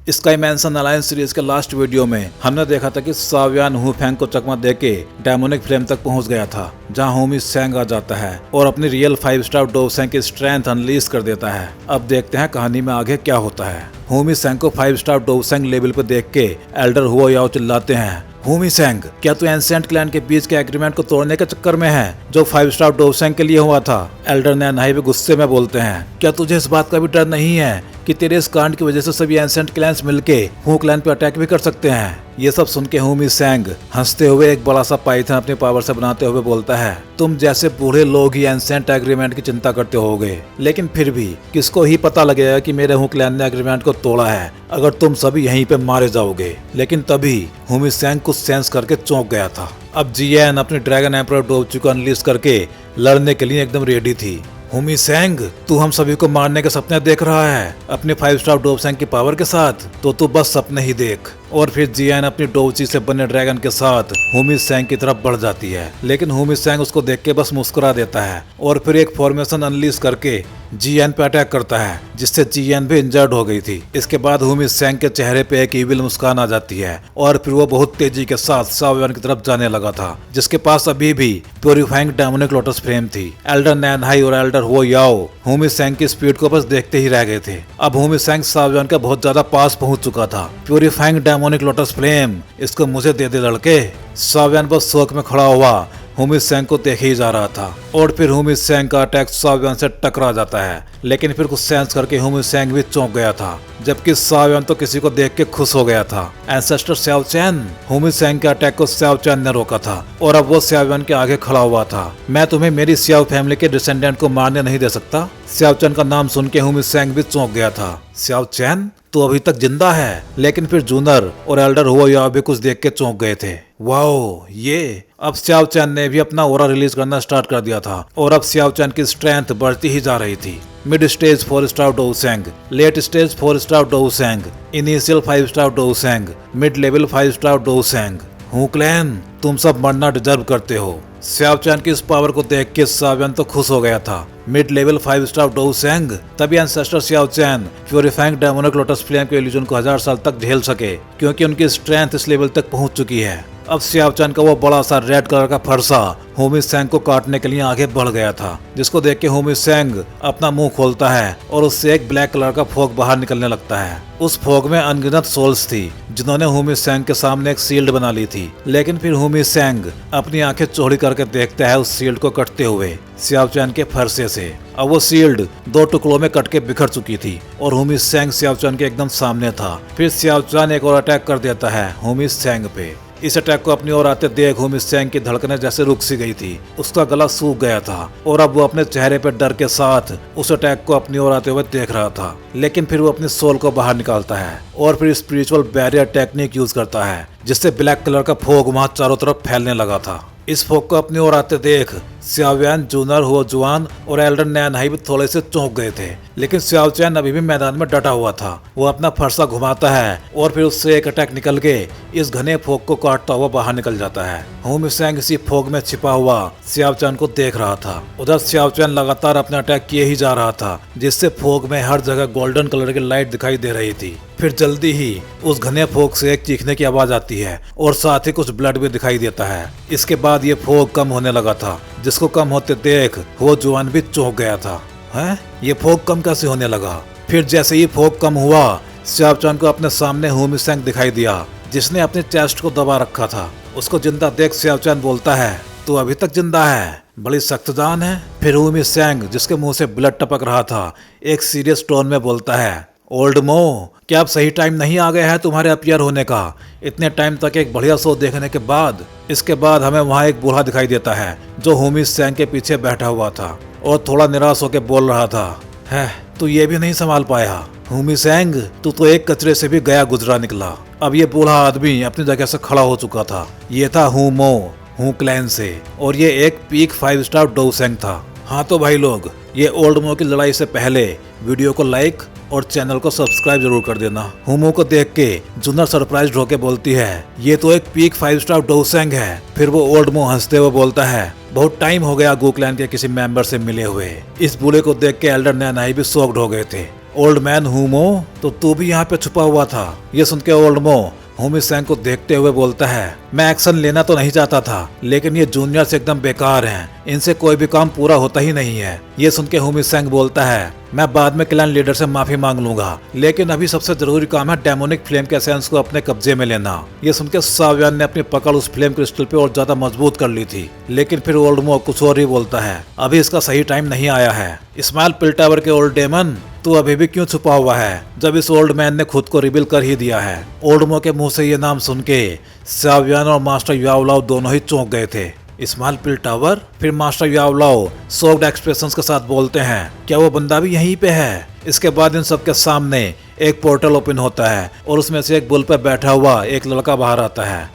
Sky मैंसन alliance series के last video में हमने देखा था कि सावियान हु फेंग को चकमा देके डेमोनिक फ्लेम तक पहुंच गया था, जहां होमी सेंग आ जाता है और अपनी रियल 5 स्टार डोवसेंग की स्ट्रेंथ अनलीज कर देता है। अब देखते हैं कहानी में आगे क्या होता है। होमी सेंग को 5 स्टार डोवसेंग लेवल पे देख के एल्डर हुओ याओ चिल्लाते हैं, होमी सेंग, क्या तू एंसेंट क्लैन के बीच के एग्रीमेंट को तोड़ने के चक्कर में है जो 5 स्टार डोवसेंग के लिए हुआ था? एल्डर नैनहाई भी गुस्से में बोलते हैं, क्या तुझे इस बात का भी डर नहीं है कि तेरे इस कांड की वजह से सभी एंसेंट क्लैंस मिलके हू क्लैन पे अटैक भी कर सकते हैं? ये सब सुन के होमी सेंग हंसते हुए एक बड़ा सा पाइथन अपनी पावर से बनाते हुए बोलता है, तुम जैसे बूढ़े लोग ही एंसेंट एग्रीमेंट की चिंता करते होगे, लेकिन फिर भी किसको ही पता लगेगा कि मेरे हू क्लैन ने एग्रीमेंट को तोड़ा है अगर तुम सभी यहीं पे मारे जाओगे। लेकिन तभी होमी सेंग कुछ सेंस करके चौंक गया था। अब जियन अपनी ड्रैगन एम्परर डोवची को अनलीज करके लड़ने के लिए एकदम रेडी थी। होमी सेंग, तू हम सभी को मारने के सपने देख रहा है अपने 5 स्टार डोवसेंग की पावर के साथ, तो तू बस सपने ही देख। और फिर जियन अपनी डोवची से बने ड्रैगन के साथ होमी सेंग की तरफ बढ़ जाती है, लेकिन होमी सेंग उसको देख के बस मुस्कुरा देता है और फिर एक फॉर्मेशन अनलीज करके जियन पे अटैक करता है, जिससे जियन भी इंजर्ड हो गई थी। इसके बाद होमी सेंग के चेहरे पे एक इविल मुस्कान आ जाती है और फिर वो बहुत तेजी के साथ सावियन की तरफ जाने लगा था, जिसके पास अभी भी प्यूरिफाइंग डेमोनिक लोटस फ्लेम थी। एल्डर नैनहाई और एल्डर हुओ याओ होमी सेंग की स्पीड को बस देखते ही रह गए थे। अब होमी सेंग सावियन के बहुत ज्यादा पास पहुंच चुका था। प्यूरिफाइंग डेमोनिक लोटस फ्लेम, इसको मुझे दे दे लड़के। सावियन बस शौक में खड़ा हुआ होमी सेंग को देखे ही जा रहा था और फिर होमी सेंग का अटैक सावियन से टकरा जाता है, लेकिन फिर कुछ सेंस करके होमी सेंग भी चौंक गया था, जबकि सावियन तो किसी को देख के खुश हो गया था। एंसेस्टर स्याओ चैन, होमी सेंग के अटैक को स्याओ चैन ने रोका था और अब वो सावियन के आगे खड़ा हुआ था। मैं तुम्हें मेरी स्याओ फैमिली के डिसेंडेंट को मारने नहीं दे सकता। स्याओ चैन का नाम सुन के होमी सेंग भी चौंक गया था। स्याओ चैन, तो अभी तक जिंदा है? लेकिन फिर जूनर और एल्डर हुओ याओ भी कुछ देख के चौंक गए थे। वाओ, ये अब स्याओ चैन ने भी अपना ओरा रिलीज करना स्टार्ट कर दिया था और अब स्याओ चैन की स्ट्रेंथ बढ़ती ही जा रही थी। मिड स्टेज 4 स्टार डोवसेंग, लेट स्टेज 4 स्टार डोवसेंग, इनिशियल 5 स्टार डोवसेंग, मिड लेवल 5 स्टार डोवसेंग। हू क्लैन, तुम सब मरना डिजर्व करते हो। स्याओ चैन की इस पावर को देख के सावियन तो खुश हो गया था। मिड लेवल 5 स्टार डोवसेंग, तभी एंसेस्टर स्याओ चैन प्यूरिफाइंग डेमोनिक लोटस फ्लेम के इल्यूजन को 1000 साल तक झेल सके, क्योंकि उनकी स्ट्रेंथ इस लेवल तक पहुंच चुकी है। अब स्याओ चैन का वो बड़ा सा रेड कलर का फरसा होमी सेंग को काटने के लिए आगे बढ़ गया था, जिसको देख के होमी सेंग अपना मुंह खोलता है और उससे एक ब्लैक कलर का फोग बाहर निकलने लगता है। उस फोग में अनगिनत सोल्स थी जिन्होंने होमी सेंग के सामने एक शील्ड बना ली थी, लेकिन फिर होमी सेंग अपनी आंखें चौड़ी करके देखता है उस शील्ड को कटते हुए स्याओ चैन के फरसे से। अब वो शील्ड 2 टुकड़ों में कट के बिखर चुकी थी और होमी सेंग स्याओ चैन के एकदम सामने था। फिर स्याओ चैन एक और अटैक कर देता है होमी सेंग पे। इस अटैक को अपनी ओर आते देख होमी सेंग की धड़कनें जैसे रुक सी गई थी, उसका गला सूख गया था और अब वो अपने चेहरे पर डर के साथ उस अटैक को अपनी ओर आते हुए देख रहा था। लेकिन फिर वो अपनी सोल को बाहर निकालता है और फिर स्पिरिचुअल बैरियर टेक्निक यूज करता है, जिससे ब्लैक कलर का फोग वहां चारों तरफ फैलने लगा था। इस फोग को अपनी ओर आते देख सावियन, जूनर, हुओ जुआन और एल्डर नैनहाई भी थोड़े से चौंक गए थे, लेकिन स्याओ चैन अभी भी मैदान में डटा हुआ था। वो अपना फरसा घुमाता है और फिर उससे एक अटैक निकल के इस घने फोग को काटता हुआ बाहर निकल जाता है। होमी सेंग इसी फोग में छिपा हुआ स्याओ चैन को देख रहा था। उधर स्याओ चैन लगातार अपने अटैक किए ही जा रहा था, जिससे फोग में हर जगह गोल्डन कलर की लाइट दिखाई दे रही थी। फिर जल्दी ही उस घने फोग से एक चीखने की आवाज आती है और साथ ही कुछ ब्लड भी दिखाई देता है। इसके बाद ये फोग कम होने लगा था, जिसको कम होते देख वो जुआन भी चौंक गया था। हैं? ये फोग कम कैसे होने लगा? फिर जैसे ही फोग कम हुआ, स्याओ चैन को अपने सामने होमी सेंग दिखाई दिया, जिसने अपने चेस्ट को दबा रखा था। उसको जिंदा देख स्याओ चैन बोलता है, तू अभी तक जिंदा है? बड़ी सख्त जान है। फिर होमी सेंग, जिसके मुंह से ब्लड टपक रहा था, एक सीरियस टोन में बोलता है, ओल्ड मो, क्या अब सही टाइम नहीं आ गया है तुम्हारे अपीयर होने का? इतने टाइम तक एक बढ़िया शो देखने के बाद। इसके बाद हमें वहाँ एक बूढ़ा दिखाई देता है जो होमी सेंग के पीछे बैठा हुआ था और थोड़ा निराश होकर बोल रहा था, है तू ये भी नहीं संभाल पाया? होमी सेंग, तू तो एक कचरे से भी गया गुजरा निकला। अब ये बूढ़ा आदमी अपनी जगह से खड़ा हो चुका था। ये था हू मो, हू क्लैन से, और ये एक पीक 5 स्टार डोवसेंग था। हाँ तो भाई लोग, ये ओल्ड मो की लड़ाई से पहले वीडियो को लाइक और चैनल को सब्सक्राइब जरूर कर देना। हुमो को देख के जूनर सरप्राइज्ड होके बोलती है, ये तो एक पीक 5 स्टार डोवसेंग है। फिर वो ओल्ड मो हंसते हुए बोलता है, बहुत टाइम हो गया गू क्लैन के किसी मेंबर से मिले हुए। इस बूढ़े को देख के एल्डर नैनहाई भी शॉक्ड हो गए थे। ओल्ड मैन हुमो, तो तू भी यहाँ पे छुपा हुआ था। ये सुन के ओल्ड मो होमी सैंग को देखते हुए बोलता है, मैं एक्शन लेना तो नहीं चाहता था, लेकिन ये जूनियर्स एकदम बेकार हैं, इनसे कोई भी काम पूरा होता ही नहीं है। ये सुन के होमी सैंग बोलता है, मैं बाद में क्लैन लीडर से माफी मांग लूंगा, लेकिन अभी सबसे जरूरी काम है डेमोनिक फ्लेम के एसेंस को अपने कब्जे में लेना। ये सुन के सावियान ने अपनी पकड़ उस फ्लेम क्रिस्टल पे और ज्यादा मजबूत कर ली थी, लेकिन फिर ओल्ड मो कुछ और ही बोलता है, अभी इसका सही टाइम नहीं आया है। स्माइल पिल टावर के ओल्ड डेमन, तू अभी भी क्यों छुपा हुआ है, जब इस ओल्ड मैन ने खुद को रिवील कर ही दिया है। ओल्ड मो के मुंह से ये नाम सुन के सावियान और मास्टर याओलाओ दोनों ही चौंक गए थे। स्मॉल पिल टावर, फिर मास्टर याओलाओ शॉक्ड एक्सप्रेशंस के साथ बोलते हैं, क्या वो बंदा भी यहीं पे है? इसके बाद इन सबके सामने एक पोर्टल ओपन होता है और उसमें से एक बुल पे बैठा हुआ एक लड़का बाहर आता है।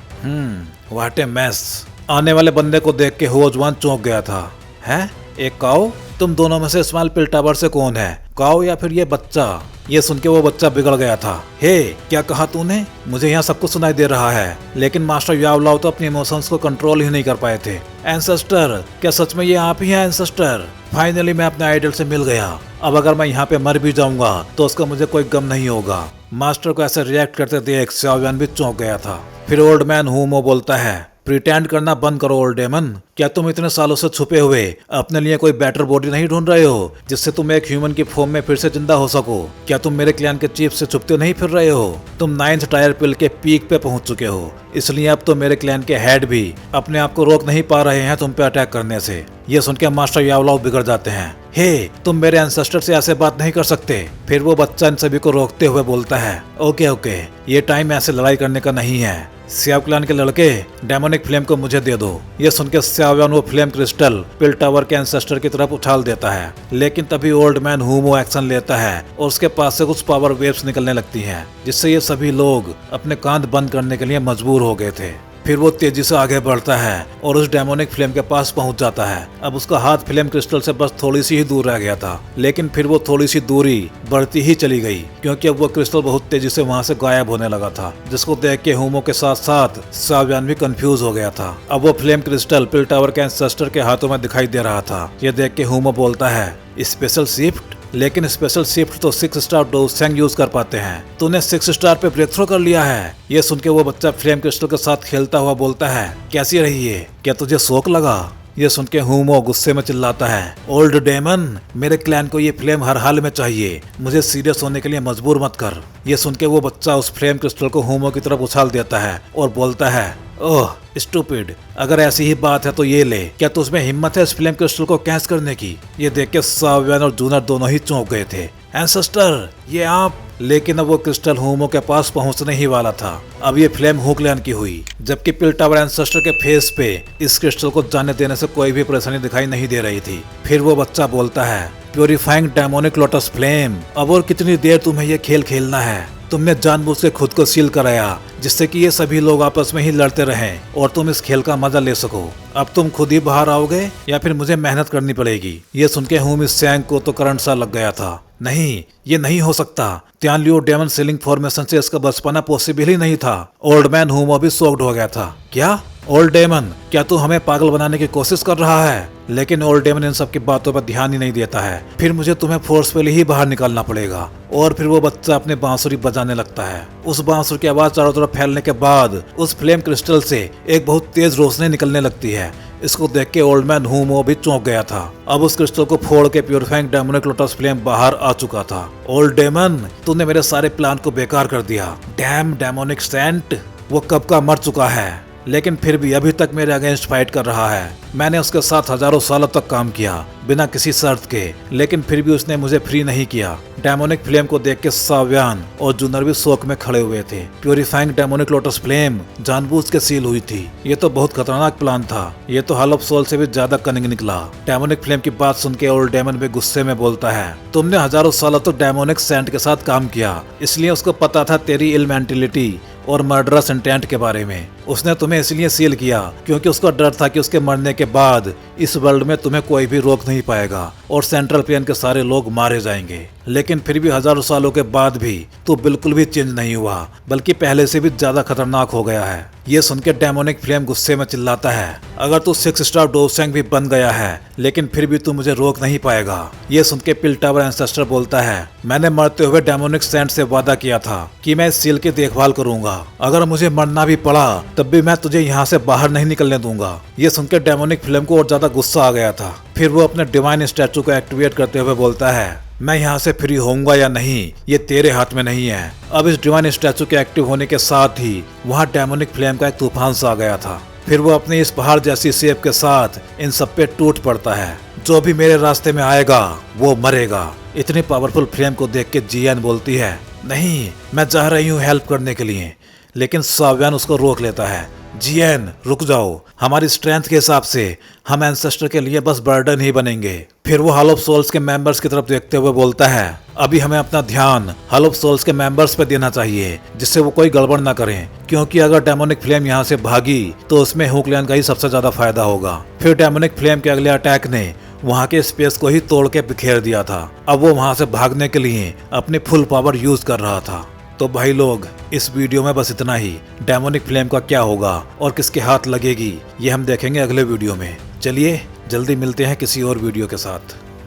What A mess. आने वाले बंदे को देख के हुओजुआन चौंक गया था। है एक काओ? तुम दोनों में से स्मॉल पिल टावर से कौन है, काओ या फिर ये बच्चा? ये सुन के वो बच्चा बिगड़ गया था। हे, क्या कहा तूने? मुझे यहाँ सब कुछ सुनाई दे रहा है, लेकिन मास्टर याओलाओ तो अपने इमोशंस को कंट्रोल ही नहीं कर पाए थे। एंसेस्टर, क्या सच में ये आप ही हैं एंसेस्टर? फाइनली मैं अपने आइडल से मिल गया। अब अगर मैं यहाँ पे मर भी जाऊंगा तो उसका मुझे कोई गम नहीं होगा। मास्टर को ऐसे रिएक्ट करते देख सावियान भी चौंक गया था। फिर ओल्ड मैन हुमो बोलता है, प्रिटेंड करना बंद करो ओल्ड डेमन। क्या तुम इतने सालों से छुपे हुए अपने लिए कोई बेटर बॉडी नहीं ढूंढ रहे हो, जिससे तुम एक ह्यूमन की फॉर्म में फिर से जिंदा हो सको? क्या तुम मेरे क्लैन के चीफ से छुपते नहीं फिर रहे हो? तुम 9th टायर पिल के पीक पे पहुंच चुके हो, इसलिए अब तो मेरे क्लैन के हेड भी अपने आप को रोक नहीं पा रहे हैं तुम पे अटैक करने से। ये सुन के मास्टर याओलाओ बिगड़ जाते हैं। हे, तुम मेरे एंसेस्टर से ऐसे बात नहीं कर सकते। फिर वो बच्चा इन सभी को रोकते हुए बोलता है, ओके ओके, ये टाइम ऐसे लड़ाई करने का नहीं है। स्याव क्लैन के लड़के, डेमोनिक फ्लेम को मुझे दे दो। ये सुन के स्यावियान वो फ्लेम क्रिस्टल पिल टावर के एंसेस्टर की तरफ उछाल देता है, लेकिन तभी ओल्ड मैन हुमो एक्शन लेता है और उसके पास से कुछ पावर वेव्स निकलने लगती हैं, जिससे ये सभी लोग अपने कान बंद करने के लिए मजबूर हो गए थे। फिर वो तेजी से आगे बढ़ता है और उस डेमोनिक फ्लेम के पास पहुंच जाता है। अब उसका हाथ फ्लेम क्रिस्टल से बस थोड़ी सी ही दूर रह गया था, लेकिन फिर वो थोड़ी सी दूरी बढ़ती ही चली गई, क्योंकि अब वो क्रिस्टल बहुत तेजी से वहां से गायब होने लगा था, जिसको देख के हुमो के साथ साथ सावियान भी कंफ्यूज हो गया था। अब वो फ्लेम क्रिस्टल पिल टावर के एंसेस्टर के हाथों में दिखाई दे रहा था। ये देख के हुमो बोलता है, स्पेशल शिफ्ट? लेकिन स्पेशल शिफ्ट तो 6 स्टार डोसेंग यूज कर पाते हैं, तूने 6 स्टार पे ब्रेक थ्रो कर लिया है। ये सुन के वो बच्चा फ्लेम क्रिस्टल के साथ खेलता हुआ बोलता है, कैसी रही ये? क्या तुझे शौक लगा? ये सुन के हुमो गुस्से में चिल्लाता है, ओल्ड डेमन, मेरे क्लैन को ये फ्लेम हर हाल में चाहिए, मुझे सीरियस होने के लिए मजबूर मत कर। ये सुन के वो बच्चा उस फ्लेम क्रिस्टल को हुमो की तरफ उछाल देता है और बोलता है, ओह स्टूपिड, अगर ऐसी ही बात है तो ये ले, क्या तुझमें हिम्मत है इस फ्लेम क्रिस्टल को कैच करने की? ये देख के सावियान और जूनर दोनों ही चौंक गए थे। एंसेस्टर, ये आप? लेकिन अब वो क्रिस्टल हुमो के पास पहुंचने ही वाला था। अब ये फ्लेम हुक्लैन की हुई, जबकि पिल टावर एंसेस्टर के फेस पे इस क्रिस्टल को जाने देने से कोई भी परेशानी दिखाई नहीं दे रही थी। फिर वो बच्चा बोलता है, प्योरीफाइंग डेमोनिक लोटस फ्लेम, अब और कितनी देर तुम्हें ये खेल खेलना है? तुमने जानबूझ के खुद को सील कराया, जिससे कि ये सभी लोग आपस में ही लड़ते रहें और तुम इस खेल का मजा ले सको। अब तुम खुद ही बाहर आओगे या फिर मुझे मेहनत करनी पड़ेगी? ये सुन के हुमी सैंग को तो करंट सा लग गया था। नहीं, ये नहीं हो सकता। त्यानलियो डेमन सीलिंग फॉर्मेशन से इसका बच पाना पॉसिबल ही नहीं था। ओल्ड मैन हुमो भी शॉक्ड हो गया था। क्या ओल्ड डेमन, क्या तू हमें पागल बनाने की कोशिश कर रहा है? लेकिन ओल्ड डेमन इन सब की बातों पर ध्यान ही नहीं देता है। फिर मुझे तुम्हें फोर्सफुली ही बाहर निकालना पड़ेगा। और फिर वो बच्चा अपने बांसुरी बजाने लगता है। उस बांसुरी की आवाज चारों तरफ फैलने के बाद उस फ्लेम क्रिस्टल से एक बहुत तेज रोशनी निकलने लगती है। इसको देख के ओल्ड मैन हुमो भी चौंक गया था। अब उस क्रिस्टल को फोड़ के प्योरीफाइंग डेमोनिक लोटस फ्लेम बाहर आ चुका था। ओल्ड डेमन, तूने मेरे सारे प्लान को बेकार कर दिया। डैम डेमोनिक सेंट, वो कब का मर चुका है, लेकिन फिर भी अभी तक मेरे अगेंस्ट फाइट कर रहा है। मैंने उसके साथ हजारों सालों तक काम किया बिना किसी शर्त के, लेकिन फिर भी उसने मुझे फ्री नहीं किया। डेमोनिक फ्लेम को देख के सावियान और जूनर भी शोक में खड़े हुए थे। प्योरीफाइंग डेमोनिक लोटस फ्लेम जानबूझ के सील हुई थी। ये तो बहुत खतरनाक प्लान था। ये तो हॉल ऑफ सोल से भी ज्यादा कनिंग निकला। डेमोनिक फ्लेम की बात सुन के ओल्ड डेमन भी गुस्से में बोलता है, तुमने हजारों सालों तक डेमोनिक सेंट के साथ काम किया, इसलिए उसको पता था तेरी इल मेंटिलिटी और मर्डरस इंटेंट के बारे में। उसने तुम्हें इसलिए सील किया क्योंकि उसको डर था कि उसके मरने के बाद इस वर्ल्ड में तुम्हें कोई भी रोक नहीं पाएगा और सेंट्रल प्लेन के सारे लोग मारे जाएंगे। लेकिन फिर भी हजारों सालों के बाद भी तू बिल्कुल भी चेंज नहीं हुआ, बल्कि पहले से भी ज्यादा खतरनाक हो गया है। ये सुन के डेमोनिक फ्लेम गुस्से में चिल्लाता है, अगर तू 6 स्टार डोवसेंग भी बन गया है लेकिन फिर भी तू मुझे रोक नहीं पाएगा। ये सुन के पिलटावर एंसेस्टर बोलता है, मैंने मरते हुए डेमोनिक सैंड से वादा किया था कि मैं इस सील की देखभाल करूंगा। अगर मुझे मरना भी पड़ा तब भी मैं तुझे यहाँ से बाहर नहीं निकलने दूंगा। ये सुनकर डेमोनिक फ्लेम को और ज्यादा गुस्सा आ गया था। फिर वो अपने डिवाइन स्टैचू को एक्टिवेट करते हुए बोलता है, मैं यहाँ से फ्री होऊंगा या नहीं ये तेरे हाथ में नहीं है। अब इस डिवाइन स्टैचू के एक्टिव होने के साथ ही वहाँ डेमोनिक फ्लेम का एक तूफान सा आ गया था। फिर वो अपनी इस पहाड़ जैसी शेप के साथ इन सब पे टूट पड़ता है। जो भी मेरे रास्ते में आएगा वो मरेगा। इतनी पावरफुल फ्लेम को देख के जियान बोलती है, नहीं मैं जा रही हूँ हेल्प करने के लिए, लेकिन साव्यान उसको रोक लेता है। जियान रुक जाओ, हमारी स्ट्रेंथ के हिसाब से हम एंसेस्टर के लिए बस बर्डन ही बनेंगे। फिर वो हॉल ऑफ सोल्स के मेंबर्स की तरफ देखते हुए बोलता है, अभी हमें अपना ध्यान हॉल ऑफ सोल्स के मेंबर्स पे देना चाहिए जिससे वो कोई गड़बड़ ना करें, क्योंकि अगर डेमोनिक फ्लेम यहाँ से भागी तो उसमें हुकलैन का ही सबसे ज्यादा फायदा होगा। फिर डेमोनिक फ्लेम के अगले अटैक ने वहाँ के स्पेस को ही तोड़ के बिखेर दिया था। अब वो वहाँ से भागने के लिए अपनी फुल पावर यूज कर रहा था। तो भाई लोग, इस वीडियो में बस इतना ही। डेमोनिक फ्लेम का क्या होगा और किसके हाथ लगेगी ये हम देखेंगे अगले वीडियो में। चलिए जल्दी मिलते हैं किसी और वीडियो के साथ।